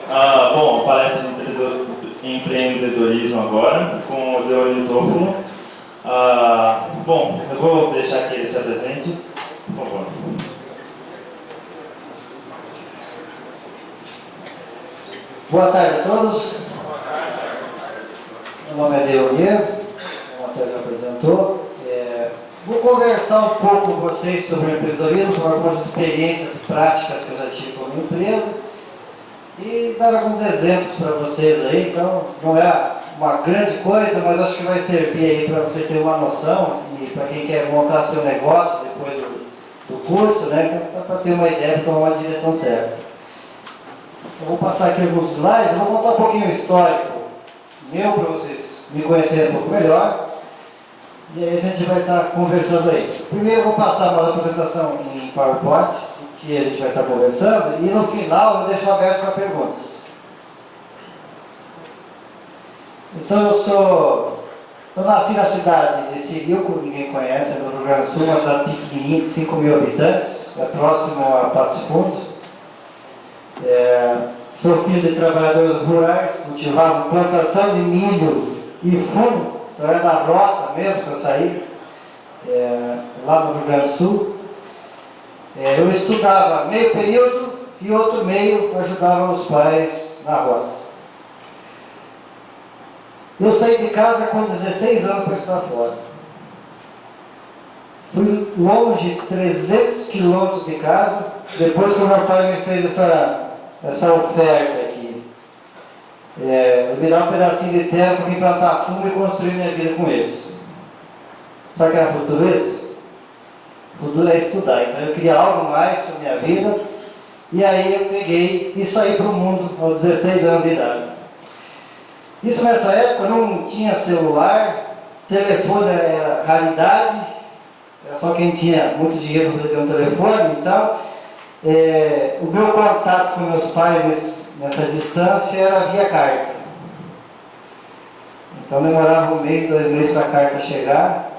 Bom, palestra de empreendedorismo agora, com o Leonir Toffolo. Bom, eu vou deixar que ele se apresente, por favor. Boa tarde a todos. Meu nome é Leonir, como você já apresentou. Vou conversar um pouco com vocês sobre o empreendedorismo, sobre algumas experiências práticas que eu já tive como empresa e dar alguns exemplos para vocês aí. Então, não é uma grande coisa, mas acho que vai servir aí para vocês terem uma noção e para quem quer montar seu negócio depois do curso, né? Então, para ter uma ideia de tomar uma direção certa. Eu vou passar aqui alguns slides, eu vou contar um pouquinho o histórico meu para vocês me conhecerem um pouco melhor. E aí a gente vai estar conversando aí. Primeiro eu vou passar uma apresentação em PowerPoint, que a gente vai estar conversando, e no final eu deixo aberto para perguntas. Então eu nasci na cidade de Cirilco, ninguém conhece, é no Rio Grande do Sul, uma cidade pequenininha de 5 mil habitantes, é próximo a Passo Fundo. Sou filho de trabalhadores rurais, cultivavam plantação de milho e fumo, então era na roça mesmo que eu saí, lá no Rio Grande do Sul. Eu estudava meio período e outro meio ajudava os pais na roça. Eu saí de casa com 16 anos para estudar fora. Fui longe, 300 quilômetros de casa, depois que o meu pai me fez essa oferta aqui. Eu me dar um pedacinho de terra para me plantar fumo e construir minha vida com eles. Sabe o que era futuro isso? Futuro é estudar. Então eu queria algo mais para minha vida. E aí eu peguei e saí para o mundo aos 16 anos de idade. Isso nessa época não tinha celular, telefone era raridade, era só quem tinha muito dinheiro para ter um telefone e tal. O meu contato com meus pais nessa distância era via carta. Então demorava 1 mês, 2 meses para a carta chegar.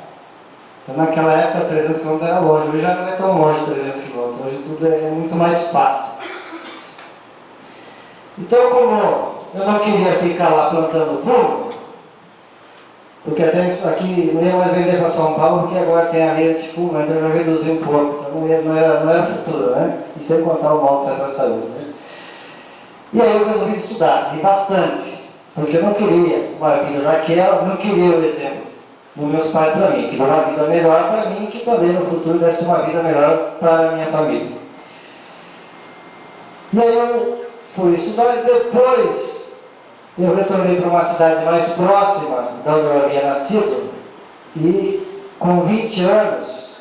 Então naquela época 300 km era longe, hoje já não é tão longe 300 km, hoje tudo é muito mais fácil. Então como eu não queria ficar lá plantando fumo, porque até isso aqui não ia mais vender para São Paulo, porque agora tem a lei de fumo, então eu já reduzi um pouco, então não era futuro, né? E sem contar o mal que faz para a saúde, né? E aí eu resolvi estudar, e bastante, porque eu não queria uma vida daquela, não queria o exemplo dos meus pais para mim, queria uma vida melhor para mim, que também no futuro deve ser uma vida melhor para a minha família. E aí eu fui estudar e depois eu retornei para uma cidade mais próxima de onde eu havia nascido e com 20 anos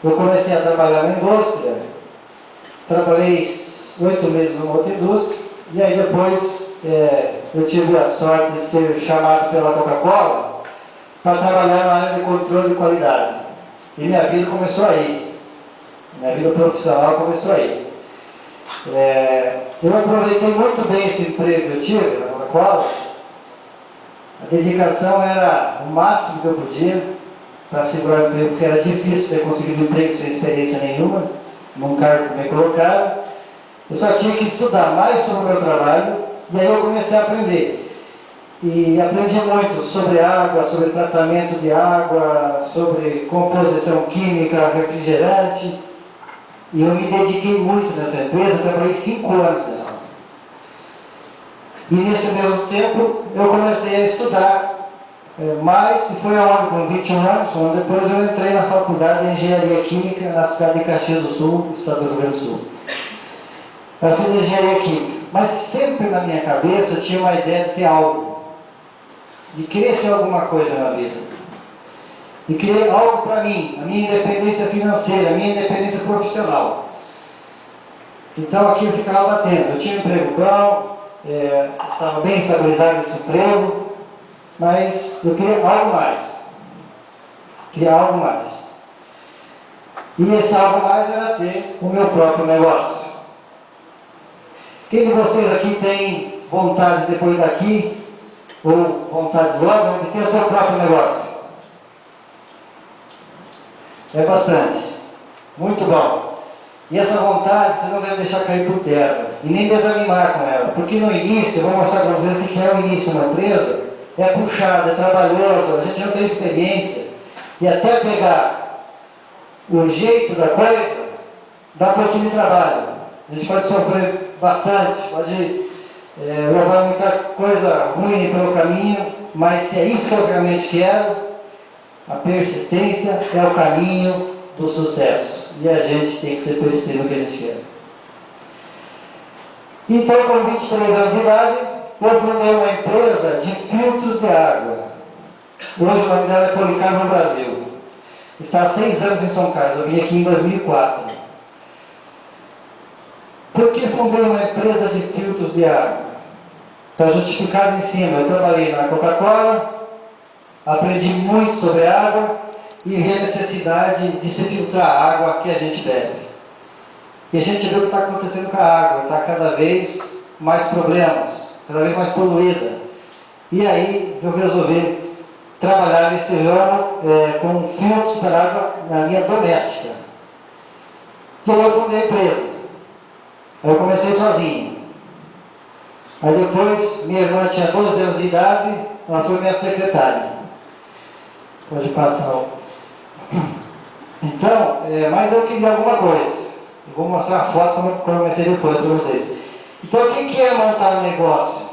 eu comecei a trabalhar na indústria. Trabalhei 8 meses numa outra indústria e aí depois eu tive a sorte de ser chamado pela Coca-Cola para trabalhar na área de controle de qualidade. E minha vida começou aí. Minha vida profissional começou aí. Eu aproveitei muito bem esse emprego que eu tive na Coca-Cola. A dedicação era o máximo que eu podia para segurar o emprego, porque era difícil ter conseguido um emprego sem experiência nenhuma, num cargo que me colocaram. Eu só tinha que estudar mais sobre o meu trabalho, e aí eu comecei a aprender. E aprendi muito sobre água, sobre tratamento de água, sobre composição química, refrigerante. E eu me dediquei muito nessa empresa, trabalhei 5 anos nela. E nesse mesmo tempo eu comecei a estudar mais, e foi aonde, com 21 anos, depois eu entrei na faculdade de Engenharia Química na cidade de Caxias do Sul, estado do Rio Grande do Sul. Eu fiz Engenharia Química, mas sempre na minha cabeça eu tinha uma ideia de ter algo, de querer ser alguma coisa na vida. E criei algo para mim, a minha independência financeira, a minha independência profissional. Então aqui eu ficava batendo, eu tinha um emprego bom, estava bem estabilizado nesse emprego, mas eu queria algo mais. Queria algo mais. E esse algo mais era ter o meu próprio negócio. Quem de vocês aqui tem vontade depois daqui, ou vontade logo, de ter o seu próprio negócio? É bastante. Muito bom. E essa vontade você não deve deixar cair por terra, e nem desanimar com ela, porque no início, eu vou mostrar para vocês o que é o início de uma empresa, é puxado, é trabalhoso, a gente não tem experiência, e até pegar o jeito da coisa, dá um pouquinho de trabalho. A gente pode sofrer bastante, pode levar muita coisa ruim pelo caminho, mas se é isso que eu realmente quero, a persistência é o caminho do sucesso. E a gente tem que ser persistente no que a gente quer. Então, com 23 anos de idade, eu fundei uma empresa de filtros de água. Hoje o nome dela é Policarpo no Brasil. Está há 6 anos em São Carlos. Eu vim aqui em 2004. Por que fundei uma empresa de filtros de água? Está justificado em cima. Eu trabalhei na Coca-Cola, aprendi muito sobre água e vi a necessidade de se filtrar a água que a gente bebe. E a gente vê o que está acontecendo com a água, está cada vez mais problemas, cada vez mais poluída. E aí eu resolvi trabalhar nesse ramo com filtros para água na linha doméstica. E aí eu fundei a empresa. Aí eu comecei sozinho. Aí depois minha irmã tinha 12 anos de idade, ela foi minha secretária. Pode passar o... Então, mas eu queria alguma coisa. Eu vou mostrar a foto como eu comecei depois para vocês. Então, o que é montar um negócio?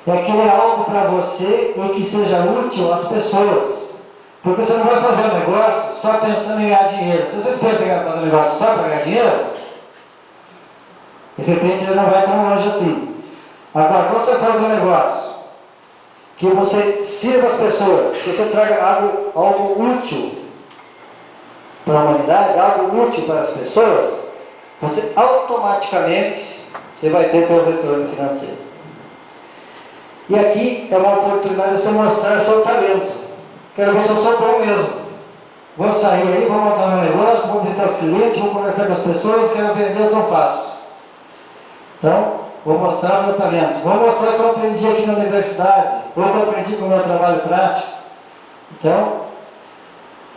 É querer algo para você e que seja útil às pessoas. Porque você não vai fazer um negócio só pensando em ganhar dinheiro. Se vocês pensam em fazer um negócio só para ganhar dinheiro, de repente ele não vai tão longe assim. Agora, quando você faz um negócio que você sirva as pessoas, que você traga algo útil para a humanidade, algo útil para as pessoas, você automaticamente vai ter seu retorno financeiro. E aqui é uma oportunidade de você mostrar seu talento. Quero ver se eu sou bom mesmo. Vou sair aí, vou montar meu negócio, vou visitar os clientes, vou conversar com as pessoas, quero vender o que eu faço. Então, vou mostrar meu talento. Vou mostrar o que eu aprendi aqui na universidade, ou o que eu aprendi com o meu trabalho prático. Então,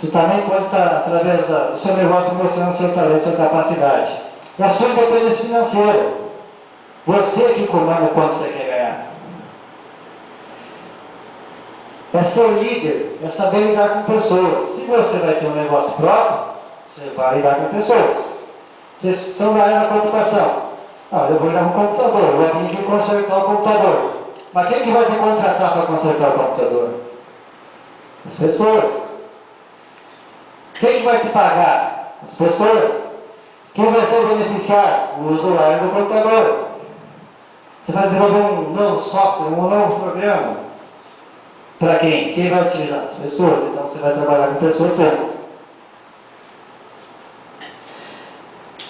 você também pode estar, através do seu negócio, mostrando seu talento, sua capacidade. E a sua independência financeira. Você que comanda quanto você quer ganhar. É ser líder, é saber lidar com pessoas. Se você vai ter um negócio próprio, você vai lidar com pessoas. Vocês são da área da computação. Eu vou lidar com o computador, eu vou vir aqui consertar o computador. Mas quem que vai te contratar para consertar o computador? As pessoas. Quem que vai te pagar? As pessoas. Quem vai ser o beneficiário? O usuário do computador. Você vai desenvolver um novo software, um novo programa. Para quem? Quem vai utilizar? As pessoas. Então você vai trabalhar com pessoas sempre.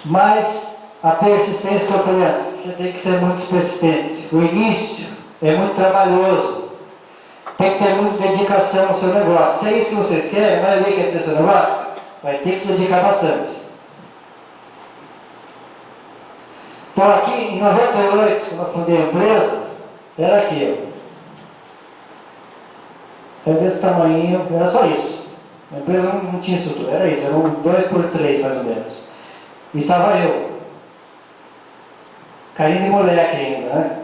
Mas a persistência que eu falei antes, você tem que ser muito persistente. O início é muito trabalhoso. Tem que ter muita dedicação no seu negócio. Se é isso que vocês querem, a maioria quer ter seu negócio, vai ter que se dedicar bastante. Então aqui, em 98, quando eu fundei a empresa, era aqui, ó. Era desse tamanho, era só isso. A empresa não tinha estrutura, era isso, era um 2x3 mais ou menos. E estava eu. Caindo de moleque ainda, né?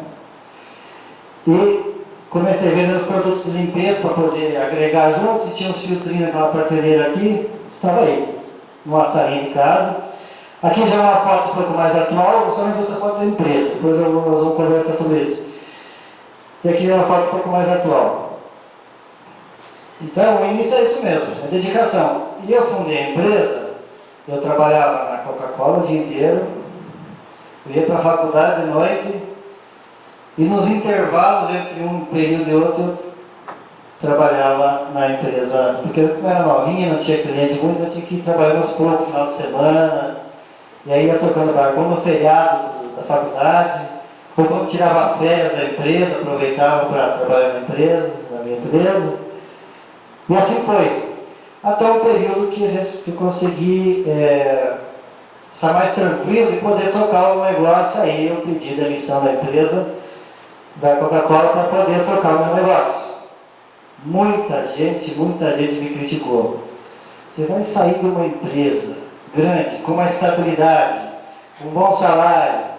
E comecei vendendo produtos de limpeza para poder agregar junto, e tinha uns filtrinhos naquela prateleira aqui, estava aí, numa salinha de casa. Aqui já é uma foto um pouco mais atual, só essa foto da empresa, depois nós vamos conversar sobre isso. E aqui é uma foto um pouco mais atual. Então, o início é isso mesmo, é dedicação. E eu fundei a empresa, eu trabalhava na Coca-Cola o dia inteiro, eu ia para a faculdade de noite, e nos intervalos entre um período e outro, eu trabalhava na empresa, porque eu era novinha, não tinha cliente muito, eu tinha que ir trabalhando aos poucos, no final de semana, e aí ia tocando barco no feriado da faculdade, ou quando tirava férias da empresa, aproveitava para trabalhar na empresa, na minha empresa. E assim foi. Até um período que eu consegui estar mais tranquilo e poder tocar o negócio. Aí eu pedi demissão da empresa, da Coca-Cola, para poder tocar o meu negócio. Muita gente me criticou. Você vai sair de uma empresa grande, com uma estabilidade, um bom salário,